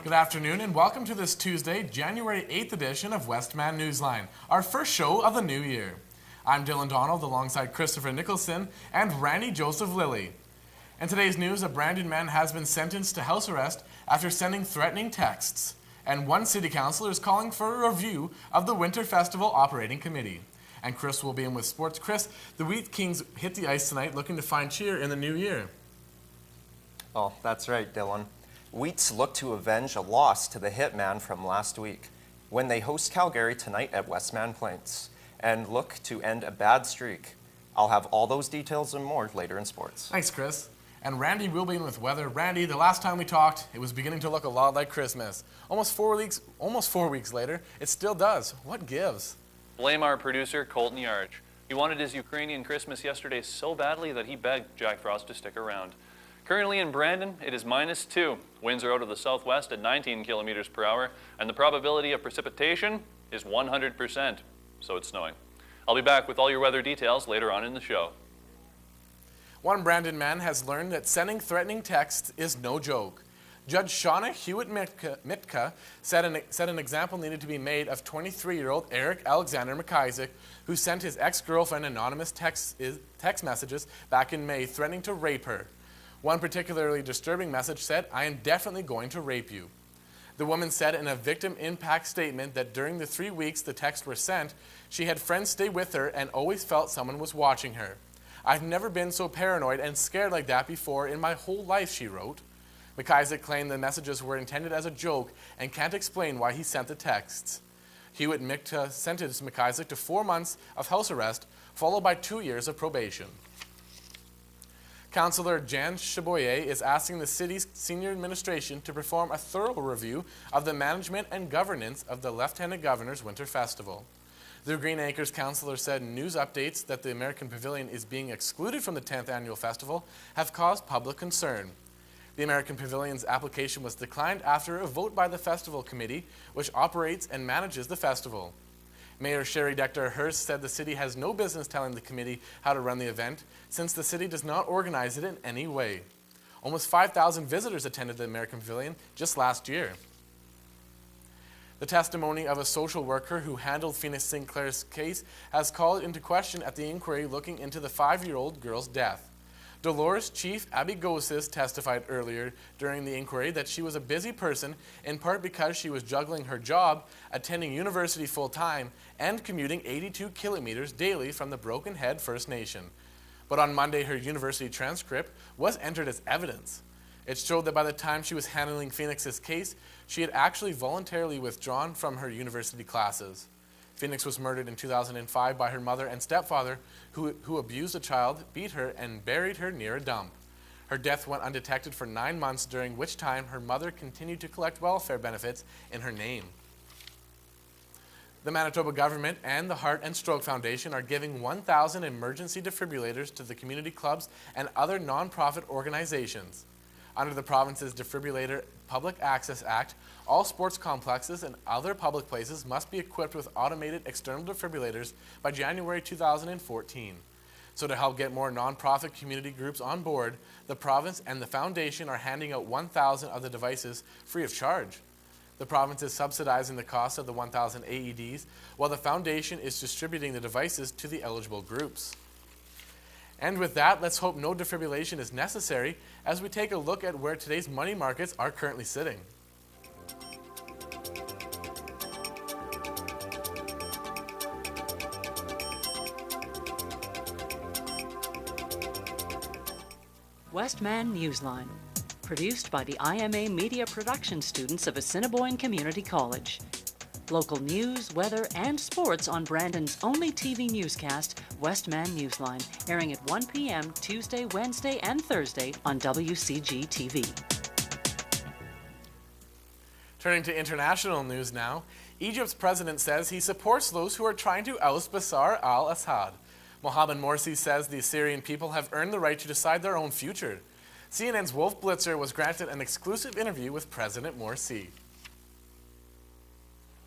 Good afternoon and welcome to this Tuesday, January 8th edition of Westman Newsline, our first show of the new year. I'm Dylan Donald alongside Christopher Nicholson and Randy Joseph Lilly. In today's news, a Brandon man has been sentenced to house arrest after sending threatening texts, and one city councilor is calling for a review of the Winter Festival Operating Committee. And Chris will be in with sports. Chris, the Wheat Kings hit the ice tonight looking to find cheer in the new year. Oh, that's right, Dylan. Wheats look to avenge a loss to the Hitman from last week when they host Calgary tonight at Westman Plains and look to end a bad streak. I'll have all those details and more later in sports. Thanks, Chris. And Randy will be in with weather. Randy, the last time we talked, it was beginning to look a lot like Christmas. Almost four weeks later, it still does. What gives? Blame our producer, Colton Yarch. He wanted his Ukrainian Christmas yesterday so badly that he begged Jack Frost to stick around. Currently in Brandon, it is -2. Winds are out of the southwest at 19 kilometers per hour, and the probability of precipitation is 100%, so it's snowing. I'll be back with all your weather details later on in the show. One Brandon man has learned that sending threatening texts is no joke. Judge Shauna Hewitt-Mitka said an example needed to be made of 23-year-old Eric Alexander McIsaac, who sent his ex-girlfriend anonymous text messages back in May threatening to rape her. One particularly disturbing message said, "I am definitely going to rape you." The woman said in a victim impact statement that during the 3 weeks the texts were sent, she had friends stay with her and always felt someone was watching her. "I've never been so paranoid and scared like that before in my whole life," she wrote. McIsaac claimed the messages were intended as a joke and can't explain why he sent the texts. Hewitt-Mitka sentenced McIsaac to 4 months of house arrest, followed by 2 years of probation. Councillor Jan Chaboyer is asking the city's senior administration to perform a thorough review of the management and governance of the Lieutenant Governor's Winter Festival. The Green Acres councillor said news updates that the American Pavilion is being excluded from the 10th annual festival have caused public concern. The American Pavilion's application was declined after a vote by the Festival Committee, which operates and manages the festival. Mayor Sherry Decter-Hurst said the city has no business telling the committee how to run the event, since the city does not organize it in any way. Almost 5,000 visitors attended the American Pavilion just last year. The testimony of a social worker who handled Phoenix Sinclair's case has called into question at the inquiry looking into the 5-year-old girl's death. Dolores Chief Abby Gosis testified earlier during the inquiry that she was a busy person, in part because she was juggling her job, attending university full-time, and commuting 82 kilometers daily from the Broken Head First Nation. But on Monday, her university transcript was entered as evidence. It showed that by the time she was handling Phoenix's case, she had actually voluntarily withdrawn from her university classes. Phoenix was murdered in 2005 by her mother and stepfather, who abused a child, beat her, and buried her near a dump. Her death went undetected for 9 months, during which time her mother continued to collect welfare benefits in her name. The Manitoba government and the Heart and Stroke Foundation are giving 1,000 emergency defibrillators to the community clubs and other nonprofit organizations. Under the province's Defibrillator Public Access Act, all sports complexes and other public places must be equipped with automated external defibrillators by January 2014. So to help get more nonprofit community groups on board, the province and the foundation are handing out 1,000 of the devices free of charge. The province is subsidizing the cost of the 1,000 AEDs, while the foundation is distributing the devices to the eligible groups. And with that, let's hope no defibrillation is necessary as we take a look at where today's money markets are currently sitting. Westman Newsline, produced by the IMA Media Production students of Assiniboine Community College. Local news, weather, and sports on Brandon's only TV newscast, Westman Newsline, airing at 1 p.m. Tuesday, Wednesday, and Thursday on WCG-TV. Turning to international news now, Egypt's president says he supports those who are trying to oust Bashar al-Assad. Mohamed Morsi says the Syrian people have earned the right to decide their own future. CNN's Wolf Blitzer was granted an exclusive interview with President Morsi.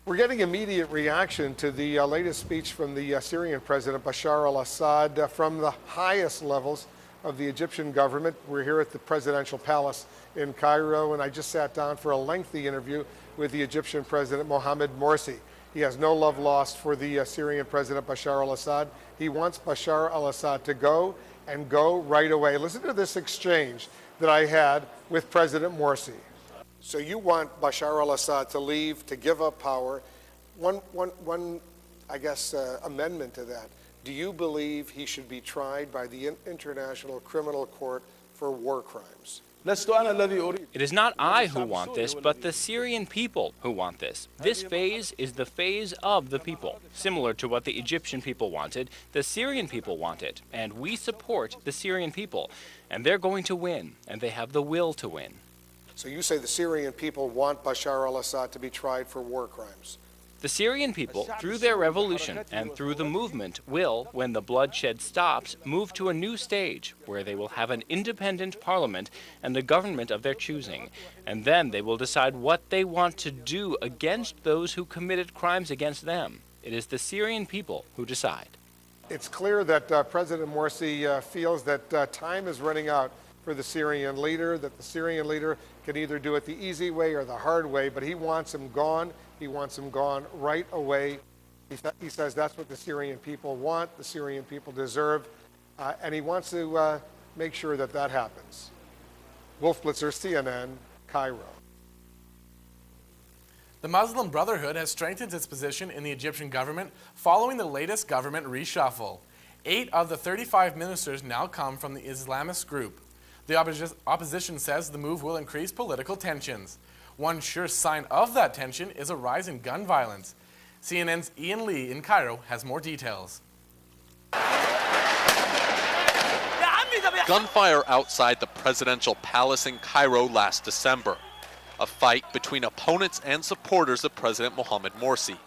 We're getting immediate reaction to the latest speech from the Syrian President Bashar al-Assad from the highest levels of the Egyptian government. We're here at the presidential palace in Cairo, and I just sat down for a lengthy interview with the Egyptian President Mohamed Morsi. He has no love lost for the Syrian President Bashar al-Assad. He wants Bashar al-Assad to go, and go right away. Listen to this exchange that I had with President Morsi. So you want Bashar al-Assad to leave, to give up power. One amendment to that. Do you believe he should be tried by the International Criminal Court for war crimes? It is not I who want this, but the Syrian people who want this. This phase is the phase of the people. Similar to what the Egyptian people wanted, the Syrian people want it, and we support the Syrian people. And they're going to win, and they have the will to win. So you say the Syrian people want Bashar al-Assad to be tried for war crimes? The Syrian people, through their revolution and through the movement, will, when the bloodshed stops, move to a new stage where they will have an independent parliament and a government of their choosing. And then they will decide what they want to do against those who committed crimes against them. It is the Syrian people who decide. It's clear that President Morsi feels that time is running out for the Syrian leader, that the Syrian leader can either do it the easy way or the hard way, but he wants him gone. He wants him gone right away. He says that's what the Syrian people want, the Syrian people deserve, and he wants to make sure that that happens. Wolf Blitzer, CNN, Cairo. The Muslim Brotherhood has strengthened its position in the Egyptian government following the latest government reshuffle. 8 of the 35 ministers now come from the Islamist group. The opposition says the move will increase political tensions. One sure sign of that tension is a rise in gun violence. CNN's Ian Lee in Cairo has more details. Gunfire outside the presidential palace in Cairo last December. A fight between opponents and supporters of President Mohamed Morsi.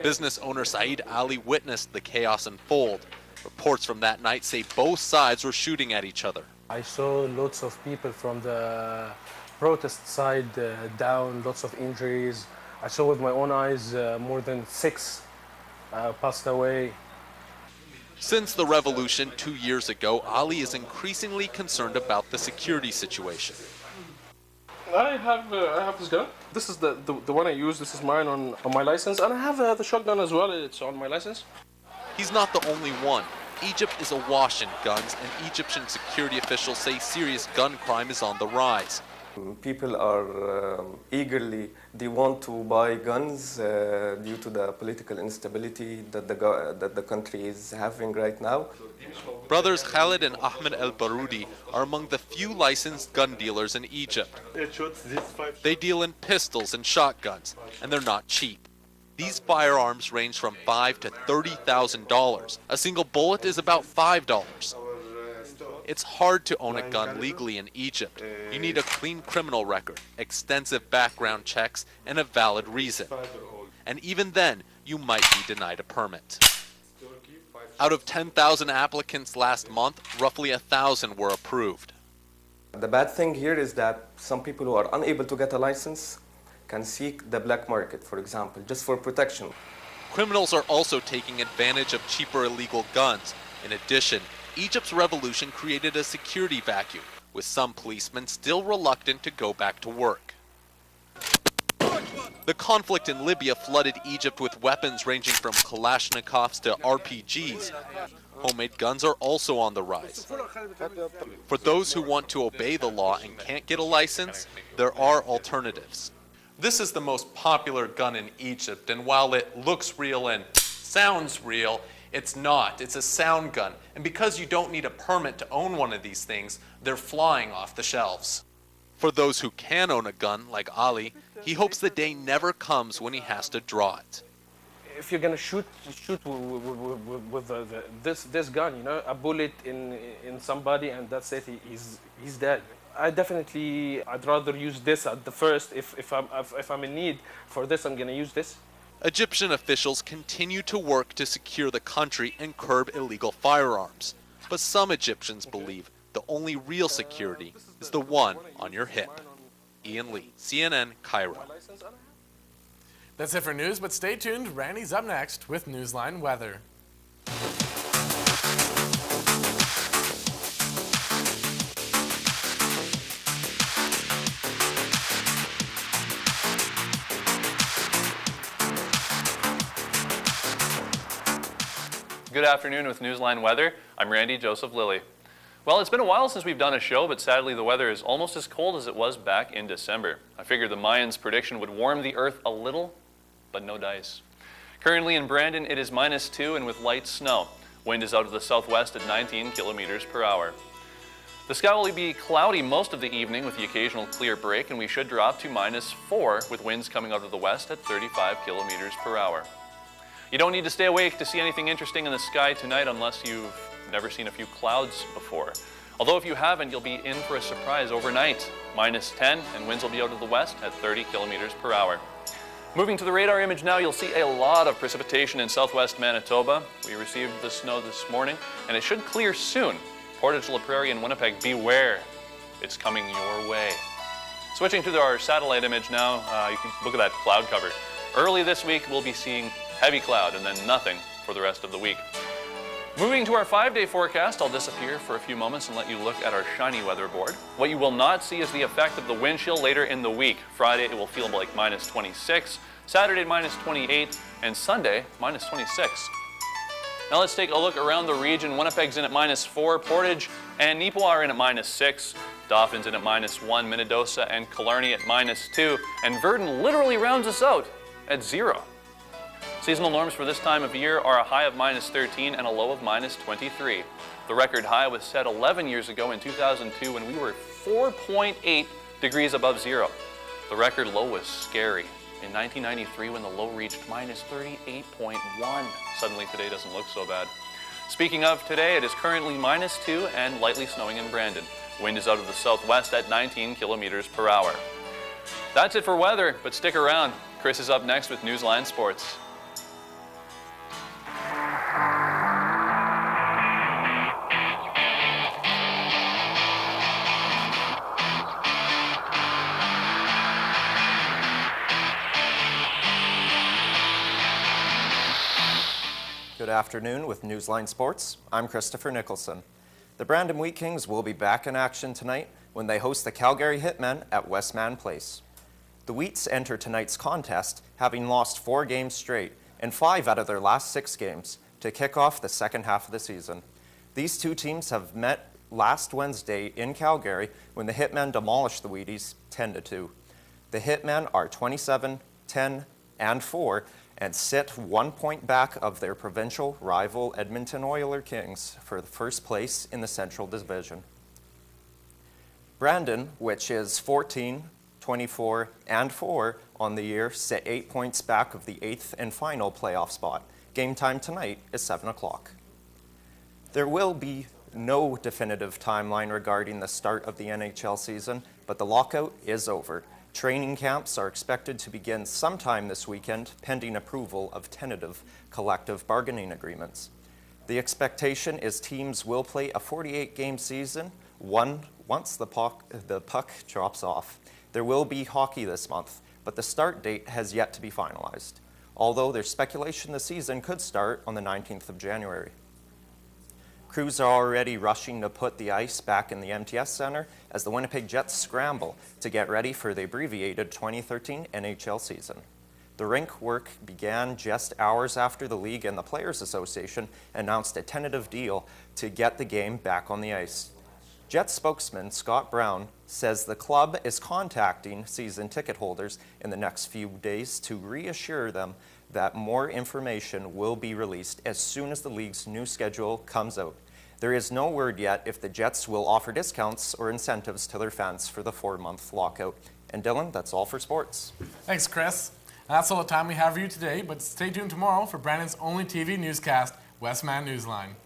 Business owner Saeed Ali witnessed the chaos unfold. Reports from that night say both sides were shooting at each other. I saw lots of people from the protest side down, lots of injuries. I saw with my own eyes more than 6 passed away. Since the revolution 2 years ago, Ali is increasingly concerned about the security situation. I have this gun. This is the one I use. This is mine on my license, and I have the shotgun as well. It's on my license. He's not the only one. Egypt is awash in guns, and Egyptian security officials say serious gun crime is on the rise. People are they want to buy guns due to the political instability that the country is having right now. Brothers Khalid and Ahmed El-Baroudi are among the few licensed gun dealers in Egypt. They deal in pistols and shotguns, and they're not cheap. These firearms range from $5,000 to $30,000. A single bullet is about $5. It's hard to own a gun legally in Egypt. You need a clean criminal record, extensive background checks, and a valid reason. And even then, you might be denied a permit. Out of 10,000 applicants last month, roughly 1,000 were approved. The bad thing here is that some people who are unable to get a license can seek the black market, for example, just for protection. Criminals are also taking advantage of cheaper illegal guns. In addition, Egypt's revolution created a security vacuum, with some policemen still reluctant to go back to work. The conflict in Libya flooded Egypt with weapons ranging from Kalashnikovs to RPGs. Homemade guns are also on the rise. For those who want to obey the law and can't get a license, there are alternatives. This is the most popular gun in Egypt, and while it looks real and sounds real, it's not. It's a sound gun. And because you don't need a permit to own one of these things, they're flying off the shelves. For those who can own a gun, like Ali, he hopes the day never comes when he has to draw it. If you're gonna shoot with this gun, you know, a bullet in somebody, and that's it. He's dead. I'd rather use this at the first. If I'm in need for this, I'm gonna use this. Egyptian officials continue to work to secure the country and curb illegal firearms. But some Egyptians believe the only real security is the one on your hip. Ian Lee, CNN, Cairo. That's it for news, but stay tuned. Randy's up next with Newsline Weather. Good afternoon with Newsline Weather. I'm Randy Joseph Lilly. Well, it's been a while since we've done a show, but sadly the weather is almost as cold as it was back in December. I figured the Mayans' prediction would warm the earth a little, but no dice. Currently in Brandon, it is -2 and with light snow. Wind is out of the southwest at 19 kilometers per hour. The sky will be cloudy most of the evening with the occasional clear break, and we should drop to -4 with winds coming out of the west at 35 kilometers per hour. You don't need to stay awake to see anything interesting in the sky tonight unless you've never seen a few clouds before. Although if you haven't, you'll be in for a surprise overnight. -10 and winds will be out of the west at 30 kilometers per hour. Moving to the radar image now, you'll see a lot of precipitation in southwest Manitoba. We received the snow this morning, and it should clear soon. Portage La Prairie and Winnipeg, beware. It's coming your way. Switching to our satellite image now, you can look at that cloud cover. Early this week, we'll be seeing heavy cloud and then nothing for the rest of the week. Moving to our 5-day forecast, I'll disappear for a few moments and let you look at our shiny weather board. What you will not see is the effect of the wind chill later in the week. Friday, it will feel like -26, Saturday, -28, and Sunday, -26. Now let's take a look around the region. Winnipeg's in at -4, Portage and Neepawa are in at -6, Dawson's in at -1, Minnedosa and Killarney at -2, and Verdun literally rounds us out at 0. Seasonal norms for this time of year are a high of -13 and a low of -23. The record high was set 11 years ago in 2002 when we were 4.8 degrees above zero. The record low was scary in 1993 when the low reached -38.1. Suddenly today doesn't look so bad. Speaking of today, it is currently -2 and lightly snowing in Brandon. Wind is out of the southwest at 19 kilometers per hour. That's it for weather, but stick around. Chris is up next with Newsline Sports. Good afternoon with Newsline Sports. I'm Christopher Nicholson. The Brandon Wheat Kings will be back in action tonight when they host the Calgary Hitmen at Westman Place. The Wheats enter tonight's contest having lost 4 games straight and 5 out of their last 6 games to kick off the second half of the season. These two teams have met last Wednesday in Calgary when the Hitmen demolished the Wheaties 10-2. The Hitmen are 27-10-4 and sit 1 point back of their provincial rival Edmonton Oilers Kings for the first place in the Central Division. Brandon, which is 14-24-4 on the year, sit 8 points back of the 8th and final playoff spot. Game time tonight is 7 o'clock. There will be no definitive timeline regarding the start of the NHL season, but the lockout is over. Training camps are expected to begin sometime this weekend, pending approval of tentative collective bargaining agreements. The expectation is teams will play a 48-game season once the puck drops off. There will be hockey this month, but the start date has yet to be finalized, although there's speculation the season could start on the 19th of January. Crews are already rushing to put the ice back in the MTS Center as the Winnipeg Jets scramble to get ready for the abbreviated 2013 NHL season. The rink work began just hours after the league and the Players Association announced a tentative deal to get the game back on the ice. Jets spokesman Scott Brown says the club is contacting season ticket holders in the next few days to reassure them that more information will be released as soon as the league's new schedule comes out. There is no word yet if the Jets will offer discounts or incentives to their fans for the 4-month lockout. And Dylan, that's all for sports. Thanks, Chris. And that's all the time we have for you today, but stay tuned tomorrow for Brandon's only TV newscast, Westman Newsline.